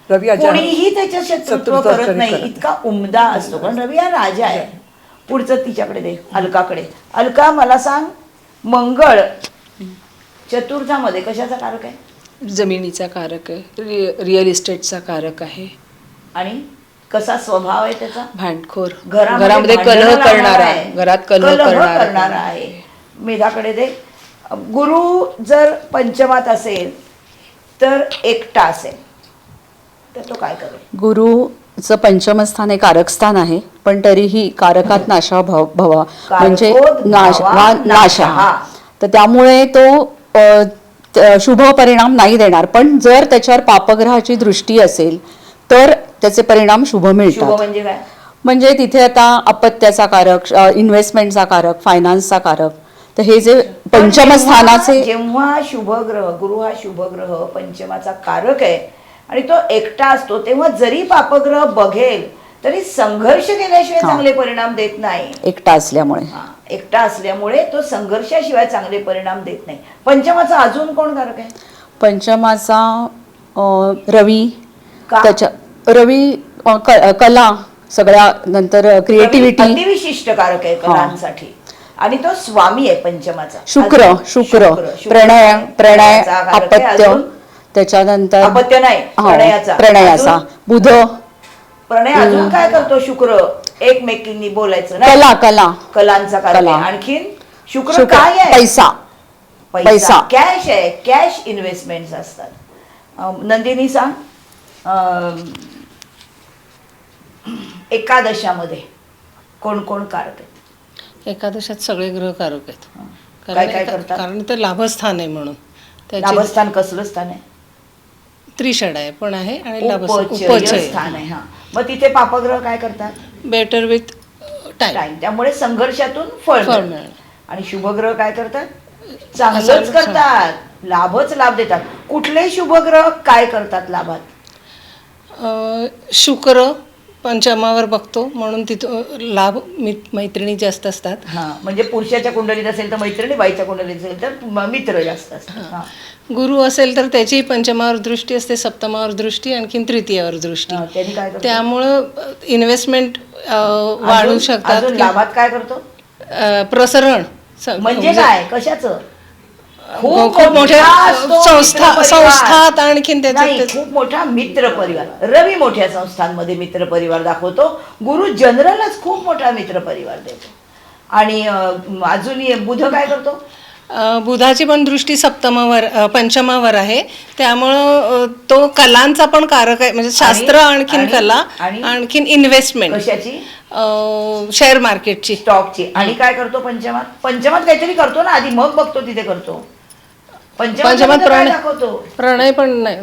रवी अजात. कोणीही त्याच्या शत्रुत्व शत्रुत्व करत करत नाही, नाही. इतका उमदा असतो, कारण रवी हा राजा आहे. पुढचं तिच्याकडे दे, अलकाकडे. अलका मला सांग, मंगळ चतुर्थामध्ये कशाचा कारक आहे? जमिनीचा कारक आहे, रिअल इस्टेटचा कारक आहे, आणि कसा स्वभाव आहे त्याचा? भांडखोर, घरामध्ये घरामध्ये भांडणं कलह लावणारा करणारा, आहे. घरात कलह करणारा. करणारा आहे. मेधाकडे दे. गुरु जर पंचमात असेल तर एकटा असेल तर तो काय करेल? गुरुचं पंचमस्थान हे कारकस्थान आहे, पण तरीही कारकात नाशा भवा म्हणजे कारकोद भावा नाशः. तर त्यामुळे तो शुभ परिणाम नाही देणार. पण जर त्याच्यावर पापग्रहाची दृष्टी असेल तर त्याचे परिणाम शुभ शुभ मिळतात. म्हणजे काय? म्हणजे तिथे आता अपत्याचा कारक, इन्व्हेस्टमेंटचा कारक, फायनान्सचा कारक, तर हे जे पंचमस्थानाचे जेव्हा शुभग्रह, गुरु हा शुभग्रह पंचमाचा कारक आहे आणि तो एकटा असतो, तेव्हा जरी पापग्रह बघेल तरी संघर्ष केल्याशिवाय चांगले परिणाम देत नाही. एकटा असल्यामुळे एकटा असल्यामुळे तो संघर्षाशिवाय चांगले परिणाम देत नाही. पंचमाचा अजून कोण कारक आहे? पंचमाचा रवी, का? त्याच्या रवी कला, सगळ्या नंतर क्रिएटिव्हिटी. अतिविशिष्ट कारक आहे कलांसाठी आणि तो स्वामी आहे पंचमाचा. शुक्र प्रणय प्रणयाचा कारक आहे. अपत्य, अजून त्याच्यानंतर अपत्य नाही, प्रणयाचा अजून बुध. प्रणय अजून काय करतो? शुक्र एकमेकींनी बोलायचं नाही, कलांचा कारक आहे. आणखीन शुक्र काय आहे? पैसा, कॅश आहे. कॅश इन्व्हेस्टमेंट असतात. नंदिनी सांग, एकादशामध्ये कोण कोण कारक आहेत? एकादशात सगळे ग्रह कारक आहेत. काय काय करतात? कारण ते लाभस्थान आहे म्हणून. त्याचे लाभस्थान कसलं स्थान आहे? त्रिषड आहे पण आहे आणि लाभस्थान उपचय उपचय आहे. स्थान आहे. हा, मग तिथे पापग्रह काय करतात? Better with time, time. त्यामुळे संघर्षातून फळ फळ मिळतं. मिळणं. आणि शुभग्रह काय करतात? चांगलंच करतात, लाभच लाभ देतात. कुठले शुभग्रह काय करतात लाभात? शुक्र पंचमावर बघतो म्हणून तिथं लाभ मैत्रिणी जास्त असतात. हा, म्हणजे पुरुषाच्या कुंडलीत असेल तर मैत्रिणी, बाईच्या कुंडलीत असेल तर मित्र जास्त असतात. हा. गुरु असेल तर त्याची पंचमावर दृष्टी असते, सप्तमावर दृष्टी, आणखीन तृतीयावर दृष्टी. त्यांनी काय करतो? त्यामुळं इन्व्हेस्टमेंट वाढू अजून शकतात. लाभात काय करतो? प्रसरण म्हणजे काय? कशाचं? खूप मोठ्या संस्थात आणखीन नाही, त्याच्यात खूप मोठा मित्र परिवार. रवी मोठ्या संस्थांमध्ये मित्र परिवार दाखवतो. गुरु जनरलच खूप मोठा मित्र परिवार देतो. आणि अजून बुध काय करतो? बुधाची पण दृष्टी सप्तमावर पंचमावर आहे, त्यामुळं तो कलांचा पण कारक आहे. म्हणजे शास्त्र, आणखीन कला, आणखीन इन्व्हेस्टमेंट. कशाची? शेअर मार्केटची, स्टॉकची. आणि काय करतो पंचमात? पंचमात काहीतरी करतो ना आधी, मग बघतो तिथे करतो. पंचमात काय दाखवतो? प्रणय पण नाही,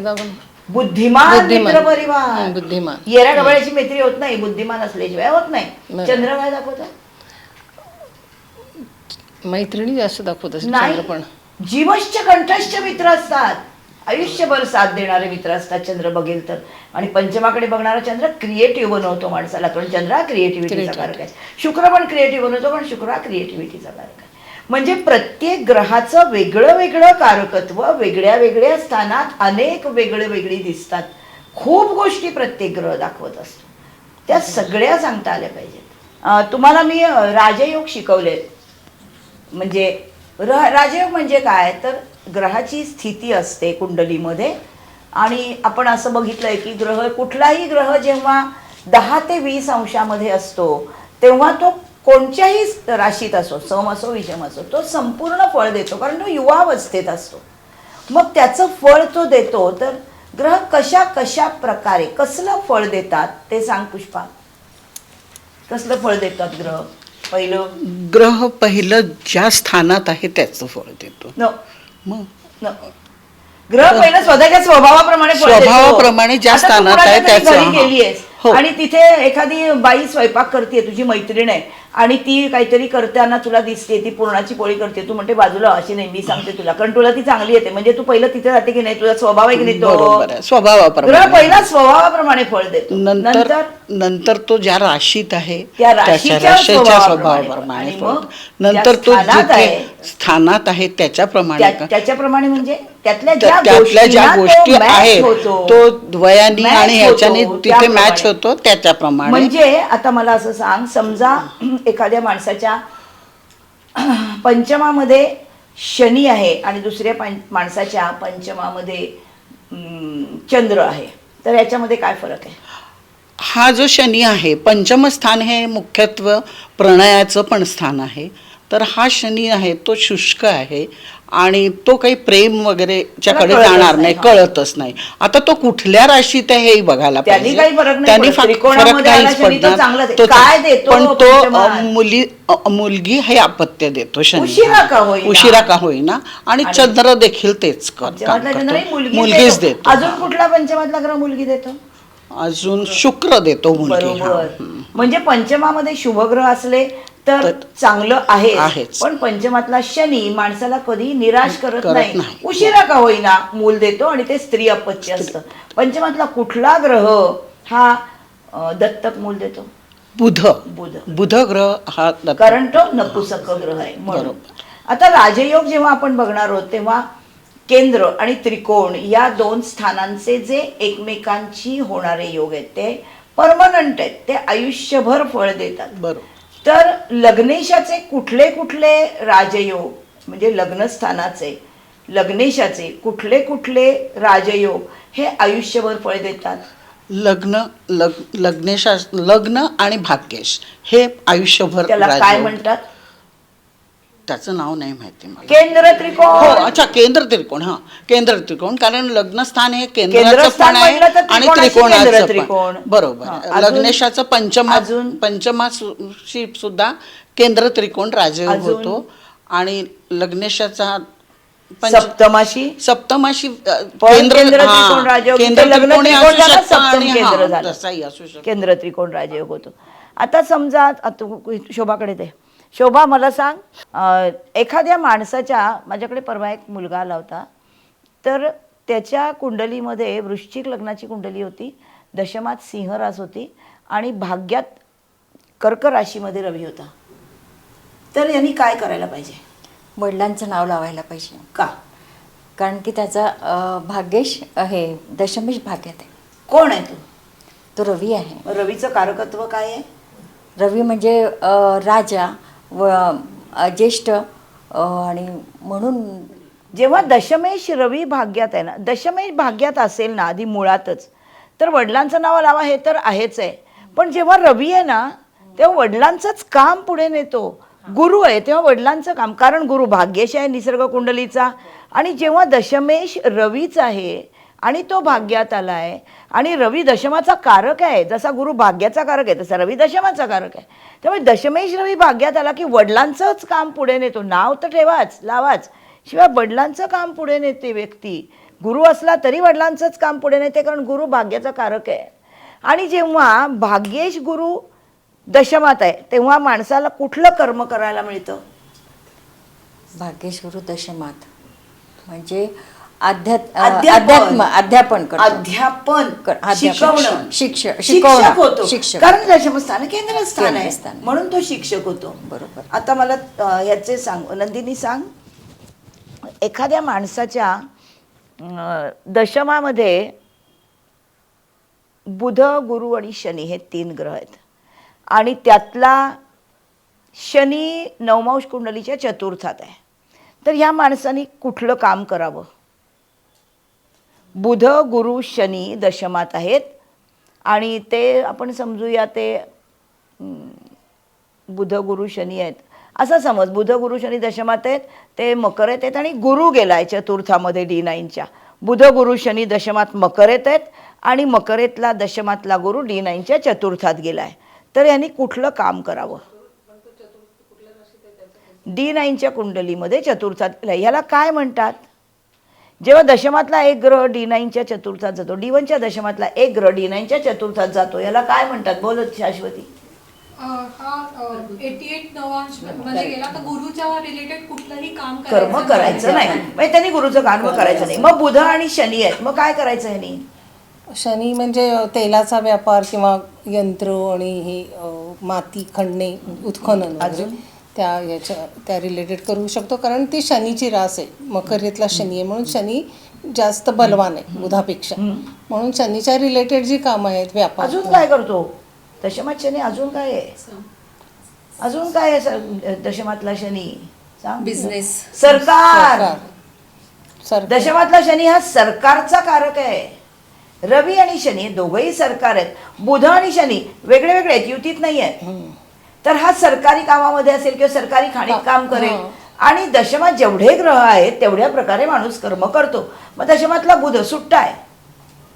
बुद्धिमान मित्र परिवार. बुद्धिमान. येऱ्या गबाळ्याची मैत्री होत नाही, बुद्धिमान असल्याशिवाय होत नाही. चंद्र काय दाखवतो? मैत्रिणी जास्त दाखवत असेल. नाही, पण जीवश्च कंठश्च मित्र असतात, आयुष्यभर साथ देणारे मित्र असतात चंद्र बघेल तर. आणि पंचमाकडे बघणारा चंद्र क्रिएटिव्ह बनवतो माणसाला, पण चंद्र हा क्रिएटिव्हिटीचा कारक आहे. शुक्र पण क्रिएटिव्ह बनवतो, पण शुक्र हा क्रिएटिव्हिटीचा कारक आहे. म्हणजे प्रत्येक ग्रहाचं वेगळं वेगळं कारकत्व वेगळ्या वेगळ्या स्थानात अनेक वेगळी दिसतात. खूप गोष्टी प्रत्येक ग्रह दाखवत असतो, त्या सगळ्या सांगता आल्या पाहिजेत. तुम्हाला मी राजयोग शिकवले. म्हणजे राजयोग म्हणजे काय तर ग्रहाची स्थिती असते कुंडलीमध्ये. आणि आपण असं बघितलंय की कुठलाही ग्रह जेव्हा 10 ते 20 अंशामध्ये असतो तेव्हा तो कोणत्याही राशीत असो, सम असो विषम असो, तो संपूर्ण फळ देतो, कारण तो युवावस्थेत असतो. मग त्याचं फळ तो देतो. तर ग्रह कशा प्रकारे कसलं फळ देतात ते सांग पुष्पा. कसलं फळ देतात ग्रह? ग्रह पहिलं ज्या स्थानात आहे त्याचं फळ देतो. ग्रह पहिलं स्वतःच्या स्वभावाप्रमाणे ज्या स्थानात आहे त्याचं. गेलीयस आणि तिथे एखादी बाई स्वयंपाक करते, तुझी मैत्रीण आहे, आणि ती काहीतरी करताना तुला दिसते, ती पुरणाची पोळी करते, तू म्हणते बाजूला अशी नाही, मी सांगते तुला, कारण तुला ती चांगली येते. म्हणजे तू पहिलं तिथे जाते की नाही, तुझा स्वभाव आहे की नाही, तो स्वभावाप्रमाणे. पहिला स्वभावाप्रमाणे फळ देतो. नंतर तो ज्या राशीत आहे त्या राशीच्या स्वभावाप्रमाणे. नंतर तो स्थानात आहे त्याच्याप्रमाणे म्हणजे त्यातल्या ज्या गोष्टी आहेत तो वयाने आणि ह्याच्याने तिथे मॅच होतो त्याच्याप्रमाणे. म्हणजे आता मला असं सांग, समजा एखाद्या माणसाच्या पंचमामध्ये शनी आहे आणि दुसऱ्या माणसाच्या पंचमामध्ये चंद्र आहे, तर याच्यामध्ये काय फरक आहे? हा जो शनी आहे, पंचम स्थान हे मुख्यत्वे प्रणयाचं पण स्थान आहे. तर हा शनी आहे तो शुष्क आहे आणि तो काही प्रेम वगैरेच्याकडे त्याला कळतच जाणार नाही, नाही, हा. कळतच नाही. आता तो कुठल्या राशीत आहे हेही बघायला त्यांनी पाहिजे. काही फरक नाही त्यांनी पडत. फरक त्रिकोणामध्ये आला काहीच शनी तो पडणार. चांगलाच आहे. तो काय देतो पण तो पंचमात? मुलगी हे अपत्य देतो शनी. उशिरा का होईना? उशिरा का होईना आणि चंद्र देखील तेच काम पंचमातला चंद्रही करतो. मुलगीच मुलगीच देतो. देतो. अजून कुठला पंचमातला ग्रह मुलगी देतो? अजून शुक्र देतो मुलगी. बरोबर. हा. म्हणजे पंचमामध्ये शुभग्रह असले तर तर चांगलं आहेच. आहेच. पण पंचमातला शनी माणसाला कधी निराश करत नाही. नाही. उशिरा का होईना मूल देतो आणि ते स्त्री अपत्य असतं. पंचमातला कुठला ग्रह हा दत्तक मूल देतो? बुध बुध. बुध ग्रह हा दत्त- कारण तो नपुसक ग्रह आहे म्हणून. आता राजयोग जेव्हा आपण बघणार आहोत तेव्हा केंद्र आणि त्रिकोण या दोन स्थानांचे जे एकमेकांची होणारे योग आहेत ते परमनंट आहेत, ते आयुष्यभर फळ देतात. बरोबर. तर लग्नेशाचे कुठले कुठले राजयोग म्हणजे लग्नस्थानाचे लग्नेशाचे कुठले कुठले राजयोग हे आयुष्यभर फळ देतात? लग्न आणि भाग्येश हे आयुष्यभर त्याला काय राजयोग. म्हणतात? त्याचं नाव नाही माहिती मला. केंद्र हो, त्रिकोण. अच्छा, केंद्र त्रिकोण. हा, केंद्र त्रिकोण, कारण लग्नस्थान हे केंद्राचं केंद्रस्थान पण आहे म्हटलं तर आणि त्रिकोणाशी केंद्र त्रिकोणाचं त्रिकोण. पण. बरोबर. हा, अजून- लग्नेशाचं अजून- पंचमाशी सुद्धा केंद्र त्रिकोण राजयोग अजून- होतो आणि लग्नेशाचा सप्तमाशी केंद्र केंद्र त्रिकोण राजयोग. केंद्र लग्न त्रिकोणी त्रिकोण असू झालं, शकतं आणि सप्तम केंद्र हा, झालं. तसाही असू शकतो. केंद्र त्रिकोण राजयोग होतो. आता समजा आता शोभाकडे दे. शोभा, मला सांग, एखाद्या माणसाच्या, माझ्याकडे परवा एक मुलगा आला होता, तर त्याच्या कुंडलीमध्ये वृश्चिक लग्नाची कुंडली होती, दशमात सिंह रास होती आणि भाग्यात कर्क राशीमध्ये रवी होता. तर यांनी काय करायला पाहिजे? वडिलांचं नाव लावायला पाहिजे. का? कारण की त्याचा भाग्येश हे दशमेश भाग्यात आहे. कोण आहे तो? तो रवी आहे. रवीचं कारकत्व काय आहे? रवी म्हणजे राजा व ज्येष्ठ आणि म्हणून जेव्हा दशमेश रवी भाग्यात आहे ना, दशमेश भाग्यात असेल ना आधी मुळातच, तर वडिलांचं नाव लावा हे तर आहेच आहे. पण जेव्हा रवी आहे ना तेव्हा वडिलांचंच काम पुढे नेतो. गुरु आहे तेव्हा वडिलांचं काम, कारण गुरु भाग्येश आहे निसर्ग कुंडलीचा. आणि जेव्हा दशमेश रवीच आहे आणि तो भाग्यात आला आहे आणि रवी दशमाचा कारक आहे, जसा गुरु भाग्याचा कारक आहे तसा रवी दशमाचा कारक आहे. त्यामुळे दशमेश रवी भाग्यात आला की वडिलांचंच काम पुढे नेतो. नाव तर ठेवाच, लावाच, शिवाय वडिलांचं काम पुढे नेते व्यक्ती. गुरु असला तरी वडिलांचंच काम पुढे नेते, कारण गुरु भाग्याचा कारक आहे. आणि जेव्हा भाग्येश गुरु दशमात आहे तेव्हा माणसाला कुठलं कर्म करायला मिळतं? भाग्येश गुरु दशमात म्हणजे अध्यात्म अध्यापन शिकवणं, शिक्षक शिक्षक होतो. शिक्षक. कारण दशमस्थान केंद्रस्थान आहे केंद्रस्थान. म्हणून तो शिक्षक होतो. बरोबर. आता मला ह्याचे सांग, नंदिनी सांग, एखाद्या माणसाच्या दशमामध्ये बुध, गुरु आणि शनी हे 3 ग्रह आहेत आणि त्यातला शनी नवमांश कुंडलीच्या चतुर्थात आहे. तर ह्या माणसाने कुठलं काम करावं? बुध, गुरु, शनी दशमात आहेत आणि ते आपण समजूया ते बुध, गुरु, शनी आहेत असं समज. बुध, गुरु, शनी दशमात आहेत, ते मकर आहेत आणि गुरु गेलाय चतुर्थामध्ये D9च्या. बुध, गुरु, शनी दशमात मकर आहेत आणि मकरेतला दशमातला गुरु D9च्या चतुर्थात गेलाय. तर यांनी कुठलं काम करावं? D9च्या कुंडलीमध्ये चतुर्थात गेलाय. ह्याला काय म्हणतात? जेव्हा दशमातला एक ग्रह D9च्या चतुर्थात जातो, D1च्या दशमातला एक ग्रह D9च्या चतुर्थात जातो, याला काय म्हणतात? बोलत शाश्वती. हा 88 नवांश मध्ये गेला तर गुरुच्या रिलेटेड कुठलंही काम कर्म करायचं नाही. म्हणजे त्यांनी गुरुचं काम करायचं नाही. मग बुध आणि शनी आहेत, मग काय करायचं ह्यांनी? शनी म्हणजे तेलाचा व्यापार किंवा यंत्र आणि हे माती खणणे, उत्खनन वगैरे त्या रिलेटेड करू शकतो, कारण ती शनीची रास आहे. मकरेतला शनी आहे म्हणून शनी जास्त बलवान आहे बुधापेक्षा, म्हणून शनीच्या रिलेटेड जी कामं आहेत व्यापार. अजून काय करतो दशमात शनी? अजून काय आहे? अजून काय आहे दशमातला शनी? सांग. बिझनेस, सरकार. सरकार. दशमातला शनी हा सरकारचा कारक आहे. रवी आणि शनी दोघंही सरकार आहेत. बुध आणि शनी वेगळे वेगळे आहेत, युतीत नाही आहेत. तर हा सरकारी कामामध्ये असेल किंवा सरकारी खाणीत काम करेल. आणि दशमात जेवढे ग्रह आहेत तेवढ्या प्रकारे माणूस कर्म करतो. मग दशमातला बुध सुट्टा आहे,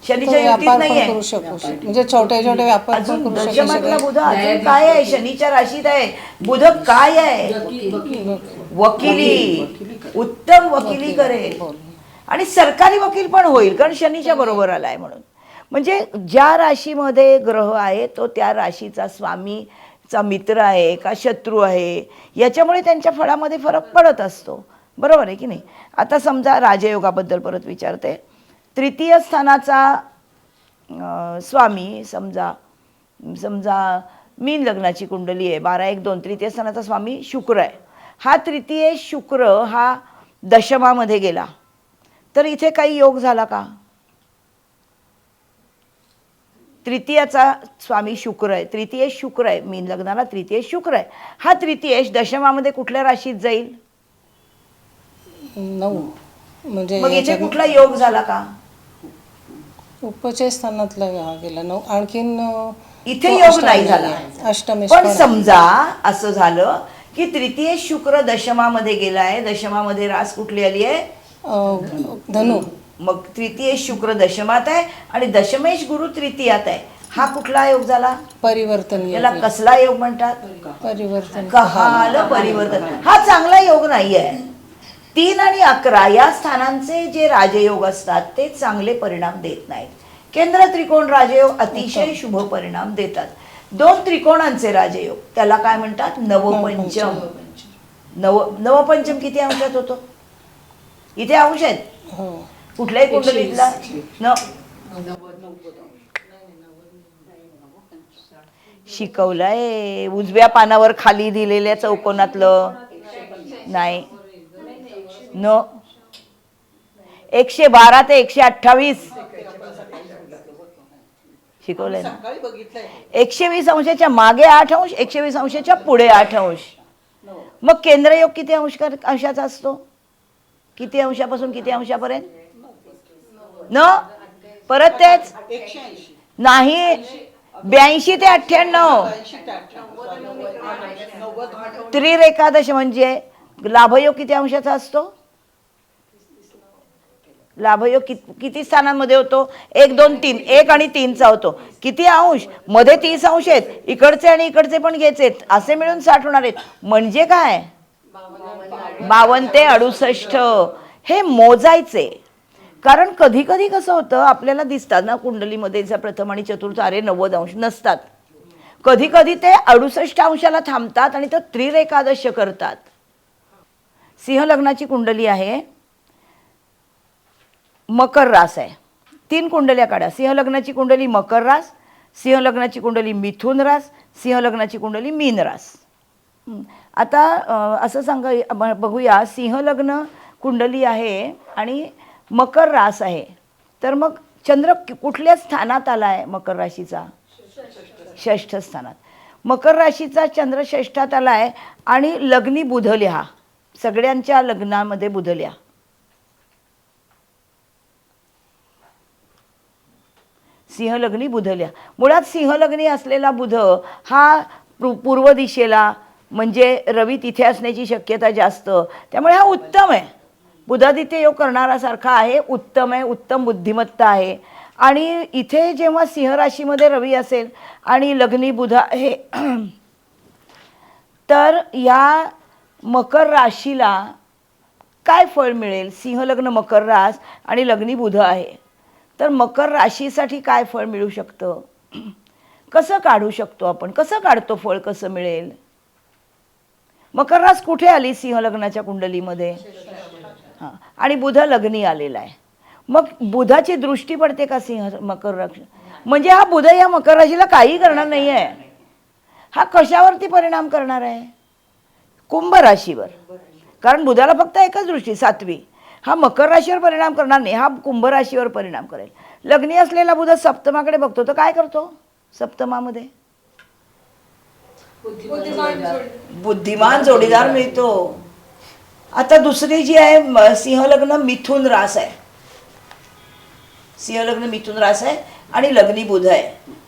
शनीच्या युतीत व्यापार पण नाहीये. करू शकतो, म्हणजे छोटे छोटे व्यापार पण अजून करू शकतो. दशमातला बुध अजून काय आहे, शनीच्या राशीत आहे. बुध काय आहे, वकिली, उत्तम वकिली करेल आणि सरकारी वकील पण होईल, कारण शनीच्या बरोबर आलाय म्हणून. म्हणजे ज्या राशीमध्ये ग्रह आहे तो त्या राशीचा स्वामीचा मित्र आहे का शत्रू आहे, याच्यामुळे त्यांच्या फळामध्ये फरक पडत असतो. बरोबर आहे की नाही. आता समजा राजयोगाबद्दल परत विचारते. तृतीय स्थानाचा स्वामी समजा मीन लग्नाची कुंडली आहे, 12-1-2, तृतीय स्थानाचा स्वामी शुक्र आहे. हा तृतीय शुक्र हा दशमामध्ये गेला तर इथे काही योग झाला का? तृतीयाचा स्वामी शुक्र आहे, तृतीय शुक्र आहे, मीन लग्नाला तृतीय शुक्र आहे. हा तृतीयेश दशमामध्ये कुठल्या राशीत जाईल? 9 म्हणजे मग इथे कुठला योग झाला का? उपचय स्थानातला हा गेला 9. आणखीन इथे योग नाही झाला. अष्टमेश पण समजा असं झालं की तृतीय शुक्र दशमामध्ये गेलाय, दशमामध्ये रास कुठली आली आहे? धनु. मग तृतीय शुक्र दशमात आहे आणि दशमेश गुरु तृतीयात आहे. हा कुठला योग झाला? परिवर्तन योग. याला कसला योग म्हणतात? परिवर्तन. कहाल परिवर्तन. हा चांगला योग नाही आहे. 3 आणि 11 या स्थानांचे जे राजयोग असतात ते चांगले परिणाम देत नाहीत. केंद्र त्रिकोण राजयोग अतिशय शुभ परिणाम देतात. 2 त्रिकोणांचे राजयोग त्याला काय म्हणतात? नवपंचम. नवपंचम किती अंशात होतो? इथे अंश आहेत कुठल्याही कुंडलीतला शिकवलंय उजव्या पानावर खाली दिलेल्या चौकोनातलं नाही. 112 ते 128 शिकवलंय ना. 120 अंशाच्या मागे 8 अंश, 120 अंशाच्या पुढे 8 अंश. मग केंद्रयोग किती अंशाचा असतो? किती अंशापासून किती अंशापर्यंत? परत तेच नाही, 82 ते 98. त्रिरेखादश म्हणजे लाभयोग किती अंशाचा असतो? लाभयोग किती स्थानांमध्ये होतो? 1, 2, 3. 1 आणि 3चा होतो. किती अंश? मध्ये 30 अंश आहेत, इकडचे आणि इकडचे पण घ्यायचे, असे मिळून 60 होणार आहेत. म्हणजे काय? 52 ते 68 हे मोजायचे. कारण कधी कधी कसं होतं आपल्याला दिसतात ना कुंडलीमध्ये प्रथम आणि चतुर्थ अरे 90 अंश नसतात. कधी कधी ते 68 अंशाला थांबतात आणि तो त्रिरेखादश करतात. सिंह लग्नाची कुंडली आहे, मकर रास आहे. 3 कुंडल्या काढा. सिंह लग्नाची कुंडली मकर रास, सिंह लग्नाची कुंडली मिथुन रास, सिंह लग्नाची कुंडली मीन रास. आता असं सांगा बघूया, सिंह लग्न कुंडली आहे आणि मकर रास आहे, तर मग चंद्र कुठल्या स्थानात आला आहे? मकर राशीचा 6ष्ठ स्थानात. मकर राशीचा चंद्र 6ष्ठात आला आहे आणि लग्नी बुध लिहा, सगळ्यांच्या लग्नामध्ये बुध लिहा. सिंहलग्नी बुध लिहा. मुळात सिंहलग्नी असलेला बुध हा पूर्व दिशेला म्हणजे रवी तिथे असण्याची शक्यता जास्त, त्यामुळे हा उत्तम आहे. बुधादित्य योग करणारा सारखा आहे, उत्तम आहे, उत्तम बुद्धिमत्ता आहे. आणि इथे जेव्हा सिंह राशीमध्ये रवी असेल आणि लग्नी बुध आहे तर या मकर राशीला काय फळ मिळेल? सिंह लग्न मकर रास आणि लग्नी बुध आहे, तर मकर राशीसाठी काय फळ मिळू शकतं? कसं काढू शकतो आपण? कसं काढतो फळ? कसं मिळेल? मकर रास कुठे आली? सिंह लग्नाच्या कुंडलीमध्ये. हां, आणि बुध लग्नी आलेला आहे. मग बुधाची दृष्टी पडते का मकर राशी? म्हणजे हा बुध या मकर राशीला काही करणार नाही आहे. हा कशावरती परिणाम करणार आहे? कुंभ राशीवर. कारण बुधाला फक्त एकच दृष्टी 7वी. हा मकर राशीवर परिणाम करणार नाही, हा कुंभ राशीवर परिणाम करेल. लग्नी असलेला बुध सप्तमाकडे बघतो तर काय करतो? सप्तमामध्ये बुद्धिमान जोडीदार मिळतो. आता दुसरी जी आहे सिंह लग्न मिथुन रास आहे, सिंह लग्न मिथुन रास आहे आणि लग्नी बुध आहे.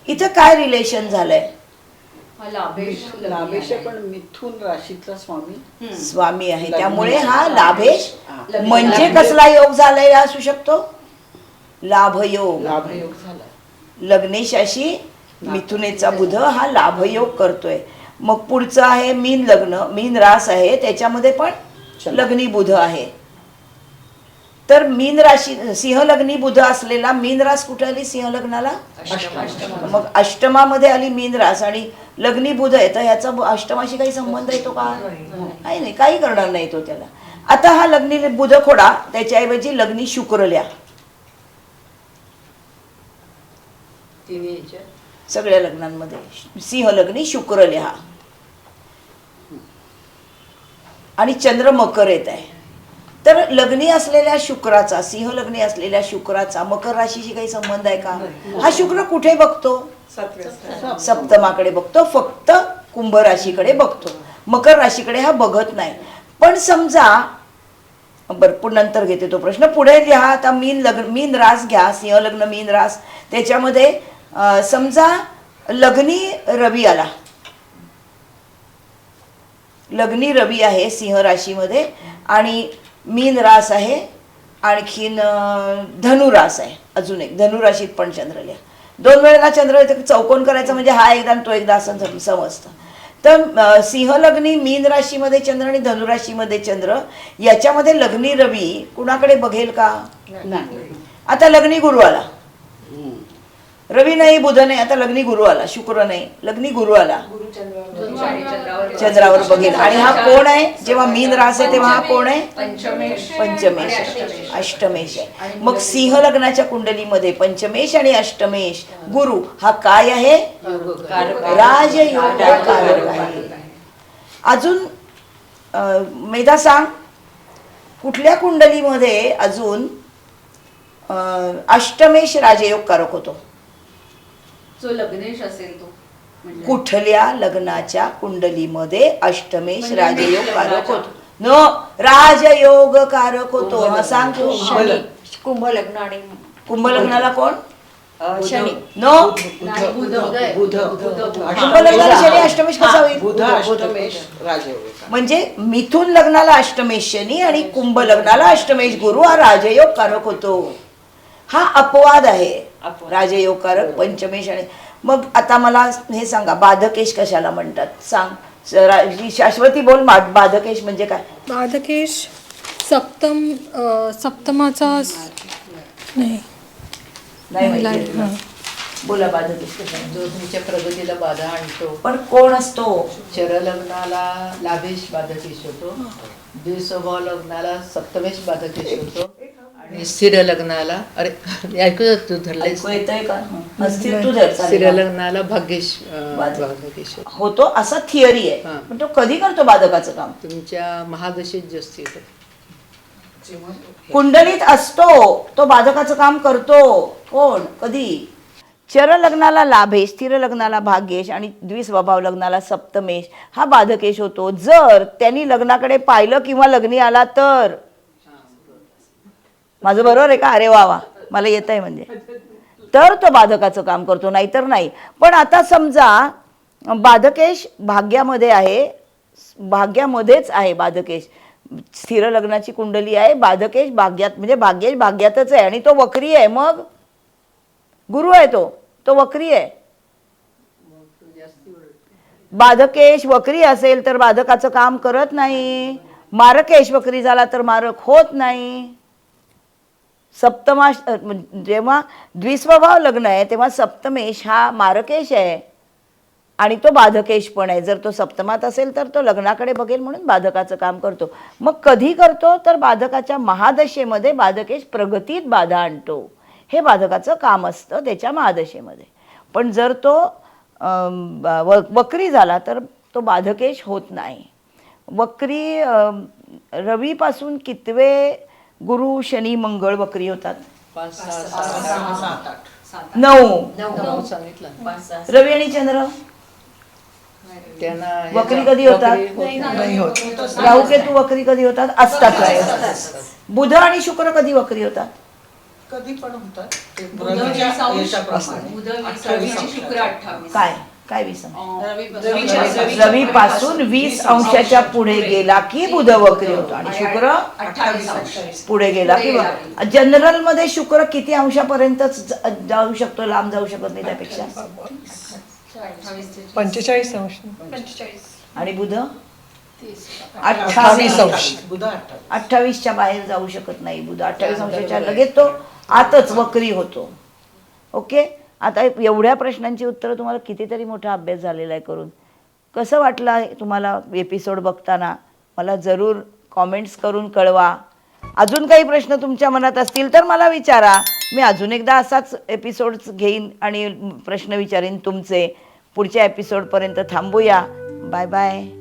इथं काय रिलेशन झालंय? लाभेश पण मिथुन राशीतला स्वामी स्वामी आहे, त्यामुळे हा लाभेश म्हणजे कसला योग झालाय असू शकतो? लाभयोग. लाभयोग झाला. लग्नेशाशी मिथुनेचा बुध हा लाभयोग करतोय. मग पुढचं आहे मीन लग्न, मीन रास आहे, त्याच्यामध्ये पण लग्नी बुध आहे. तर मीन राशी सिंह लग्नी बुध असलेला मीन रास कुठे आली? सिंह लग्नाला मग अष्टमामध्ये आली मीन रास आणि लग्नी बुध आहे, तर ह्याचा अष्टमाशी काही संबंध येतो का? नाही, काही करणार नाही तो त्याला. आता हा लग्नी बुध खोडा, त्याच्याऐवजी लग्नी शुक्र लिहा. सगळ्या लग्नांमध्ये सिंह लग्नी शुक्र लिहा. आणि चंद्र मकर येत आहे, तर लग्नी असलेल्या शुक्राचा, सिंह लग्नी असलेल्या शुक्राचा मकर राशीशी काही संबंध आहे का? हा शुक्र कुठे बघतो? सप्तमाकडे बघतो, फक्त कुंभ राशीकडे बघतो, मकर राशीकडे हा बघत नाही. पण समजा भरपूर नंतर घेते तो प्रश्न, पुढे घ्या. आता मीन रास घ्या, सिंह लग्न मीन रास, त्याच्यामध्ये समजा लग्नी रवी आला, लग्नी रवी आहे सिंह राशीमध्ये आणि मीन रास आहे, आणखीन धनुरास आहे, अजून एक धनुराशीत पण चंद्र लिहा. 2 वेळेला चंद्र येतं, चौकोन करायचं म्हणजे हा एकदा आणि तो एकदा असं समजतं. तर सिंह लग्नी मीन राशीमध्ये चंद्र आणि धनुराशीमध्ये चंद्र, याच्यामध्ये लग्नी रवी कुणाकडे बघेल का? नाही. आता लग्नी गुरु आला, रवी नाही बुध नाही, आता लग्नी गुरु आला, शुक्र नाही, लग्नी गुरु आला, चंद्रावर बघेल. आणि हा कोण आहे? जेव्हा मीन रास आहे तेव्हा हा कोण आहे? पंचमेश, अष्टमेश आहे. मग सिंह लग्नाच्या कुंडलीमध्ये पंचमेश आणि अष्टमेश गुरु हा काय आहे? राजयोग कारक आहे. अजून मेधा सांग, कुठल्या कुंडलीमध्ये अजून अष्टमेश राजयोग कारक होतो? जो लग्नेश असेल तो. कुठल्या लग्नाच्या कुंडलीमध्ये अष्टमेश राजयोग कारक होतो? न राजयोग कारक होतो. हा सांग तू. कुंभ लग्न आणि कुंभ लग्नाला कोण? शनी. नो, कुंभ लग्नाला शनी अष्टमेश कसा होईल? बुध अष्टमेश राजयोग. म्हणजे मिथुन लग्नाला अष्टमेश शनी आणि कुंभ लग्नाला अष्टमेश गुरु हा राजयोग कारक होतो. हा अपवाद आहे राजयोग कारक पंचमेश. आणि मग आता मला हे सांगा, बाधकेश कशाला म्हणतात? सांग शाश्वती, बोल. बाधकेश म्हणजे काय? बाधकेश सप्तमाचा नाही माहिती. बोला, बाधकेश कशाला? जो तुमच्या प्रगतीला बाधा आणतो. पण कोण असतो? चरलग्नाला लाभेश बाधकेश होतो, द्विस्वभाव लग्नाला सप्तमेश बाधकेश होतो, आणि स्थिर लग्नाला, अरे ऐकू तू धरलेस, येतंय का? अस्थिर तू धर. स्थिर लग्नाला भाग्येश बाधकेश होतो. होतो असा थिअरी आहे. हां. पण तो कधी करतो बाधकाचं काम? तुमच्या महादशेत जास्त येतो. कुंडलीत असतो तो बाधकाचं काम करतो. कोण? कधी? चर लग्नाला लाभेश, स्थिर लग्नाला भाग्येश आणि द्विस्वभाव लग्नाला सप्तमेश हा बाधकेश होतो. जर त्यांनी लग्नाकडे पाहिलं किंवा लग्नी आला तर. माझं बरोबर आहे का? अरे वा वा, मला येत आहे म्हणजे. तर तो बाधकाचं काम करतो, नाहीतर नाही. पण आता समजा बाधकेश भाग्यामध्ये आहे, भाग्यामध्येच आहे बाधकेश, स्थिर लग्नाची कुंडली आहे, बाधकेश भाग्यात, म्हणजे भाग्येश भाग्यातच आहे आणि तो वक्री आहे. मग गुरु आहे तो वक्री आहे. बाधकेश वक्री असेल तर बाधकाचं काम करत नाही. मारकेश वक्री झाला तर मारक होत नाही. सप्तमा, जेव्हा द्विस्वभाव लग्न आहे तेव्हा सप्तमेश हा मारकेश आहे आणि तो बाधकेश पण आहे. जर तो सप्तमात असेल तर तो लग्नाकडे बघेल म्हणून बाधकाचं काम करतो. मग कधी करतो? तर बाधकाच्या महादशेमध्ये बाधकेश प्रगतीत बाधा आणतो. हे बाधकाचं काम असतं त्याच्या महादशेमध्ये. पण जर तो वक्री झाला तर तो बाधकेश होत नाही. वक्री रवीपासून कितवे गुरु शनी मंगळ वक्री होतात? 5, 6, 7, 9 सांगितलं. रवी आणि चंद्र त्यांना वक्री कधी होतात? नाही होत. राहू केतू वक्री कधी होतात? असतात. बुध आणि शुक्र कधी वक्री होतात? कधी पण होतात ते बुध रवीच्या 20 अंश, याच्याप्रमाणे. बुध 20 अंश आणि शुक्र 28. काय 20 रवीपासून रवीपासून 20 अंशाच्या पुढे गेला की बुध वक्री होतो आणि शुक्र 28 अंश पुढे गेला की जनरल मध्ये शुक्र किती अंशापर्यंत जाऊ शकतो, लांब जाऊ शकत नाही त्यापेक्षा. 45 अंश. 45. आणि बुध 28 अंश. बुध 28. 28च्या बाहेर जाऊ शकत नाही. बुध 28 अंशाच्या लगेच तो आतच वक्री होतो. ओके, आता एवढ्या प्रश्नांची उत्तरं तुम्हाला कितीतरी मोठा अभ्यास झालेला आहे करून. कसं वाटलं आहे तुम्हाला एपिसोड बघताना? मला जरूर कॉमेंट्स करून कळवा. अजून काही प्रश्न तुमच्या मनात असतील तर मला विचारा. मी अजून एकदा असाच एपिसोड्स घेईन आणि प्रश्न विचारीन तुमचे. पुढच्या एपिसोडपर्यंत थांबूया. Bye bye.